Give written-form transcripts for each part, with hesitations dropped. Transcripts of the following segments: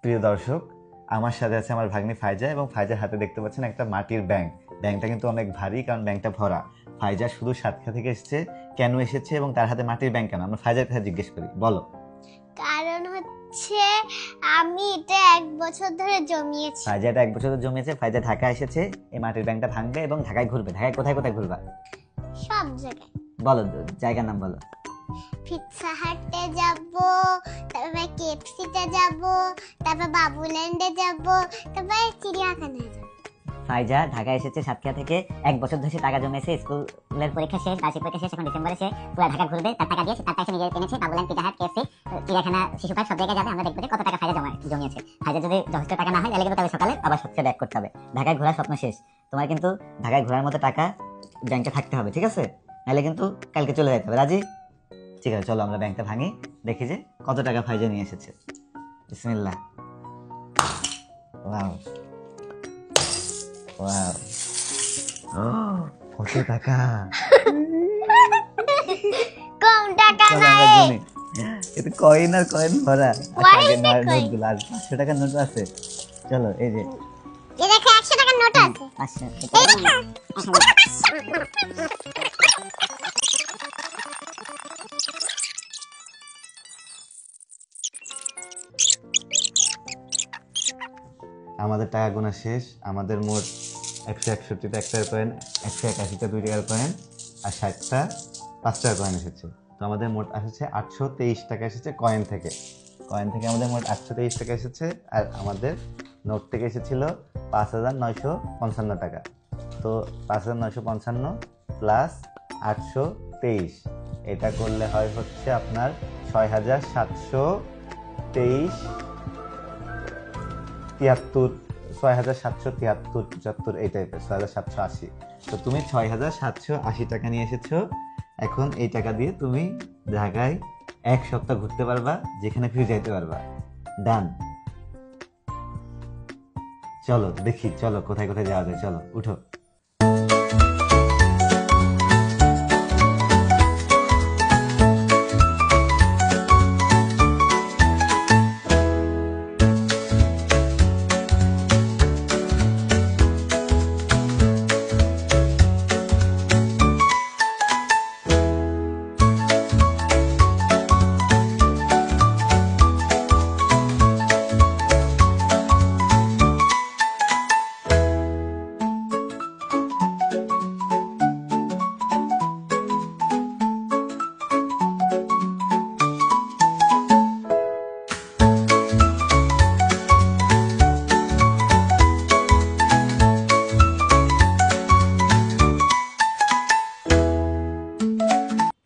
প্রিয় দর্শক, আমার সাথে আছে আমার ভাগ্নি ফাইজা এবং ফাইজার হাতে দেখতে পাচ্ছেন একটা মাটির ব্যাংক। ব্যাংকটা কিন্তু অনেক ভারী, কারণ ব্যাংকটা ভরা। ফাইজা শুধু সাতক্ষীরা থেকে এসেছে, কেন এসেছে এবং তার হাতে মাটির ব্যাংক কেন, আমরা ফাইজার কাছে জিজ্ঞেস করি। বলো। কারণ হচ্ছে আমি এটা 1 বছর ধরে জমিয়েছি। ফাইজা এটা 1 বছর ধরে জমিয়েছে। ফাইজা ঢাকা এসেছে, এই মাটির ব্যাংকটা ভাঙবে এবং ঢাকায় ঘুরবে। ঢাকায় কোথায় কোথায় ঘুরবা? সব জায়গায়। বলো, জায়গার নাম বলো। পিৎজা হাটে যাব, তারপরে কেএফসিতে যাব, তারপর বাবুল্যান্ডে যাব, তারপরে চিড়িয়াখানায় যাব। ফাইজা ঢাকা এসেছে সাতক্ষীরা থেকে, 1 বছর ধরে টাকা জমেছে। স্কুলের পরীক্ষা শেষ, বার্ষিক পরীক্ষা শেষ, এখন ডিসেম্বরে সে পুরো ঢাকা ঘুরবে। তার টাকা দিয়ে তার টাকা নিজে কিনেছে, বাবুল্যান্ড, পিৎজা হাট, কেএফসি, চিড়িয়াখানা, শিশু পার্ক, সব জায়গায় যাবে। আমরা দেখবো যে কত টাকা ফাইজা জমিয়েছে। ফাইজা যদি যথেষ্ট টাকা না হয় তাহলে কিন্তু তাহলে সকালে আবার সবচেয়ে ব্যাক করতে হবে। ঢাকায় ঘোরার স্বপ্ন শেষ। তোমার কিন্তু ঢাকায় ঘোরার মতো টাকা ব্যাংকে থাকতে হবে, ঠিক আছে? নাহলে কিন্তু কালকে চলে যেতে হবে। রাজি? ঠিক আছে, চলো আমরা ব্যাংকটা ভাঙি, দেখি যে কত টাকা ফাইজা নিয়ে এসেছে। বিসমিল্লাহ। ওয়াও ওয়াও, কত টাকা! কম টাকা চলো নাই। আমরা গুনি। এটা কয়েন আর কয়েন ভরা। আচ্ছা, আগে নোটগুলো, আর 500 টাকার নোট আছে। চলো, এই যে এই দেখো 100 টাকার নোট আছে। পাঁচশো। এই দেখো। আমাদের টাকা গোনা শেষ। আমাদের মোট 161টা 1 টাকার কয়েন, 181টা 2 টাকার কয়েন, আর 60টা 5 টাকার কয়েন এসেছে। তো আমাদের মোট এসেছে 823 টাকা এসেছে কয়েন থেকে। কয়েন থেকে আমাদের মোট 823 টাকা এসেছে, আর আমাদের নোট থেকে এসেছিল 5955 টাকা। তো 5955 প্লাস 823, এটা করলে হয় হচ্ছে আপনার 6723 73, 6773 এই টাইপের, 6780। তো তুমি 6780 টাকা নিয়ে এসেছো। এখন এই টাকা দিয়ে তুমি ঢাকায় 1 সপ্তাহ ঘুরতে পারবা, যেখানে ফিরে যাইতে পারবা। ডান। চলো দেখি, চলো কোথায় কোথায় যাওয়া যায়। চলো উঠো।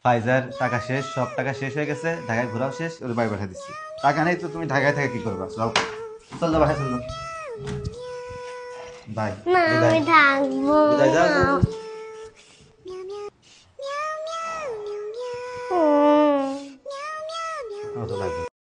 ফাইজার টাকা শেষ, সব টাকা শেষ হয়ে গেছে, ঢাকায় ঘোরাও শেষ, ওর বাড়ি পাঠিয়ে দিচ্ছি। টাকা নেই তো তুমি ঢাকায় থেকে কি করবা? চলো চলো, বাসায় চলো। বাই। না আমি থাকবো। বিদায়, যাও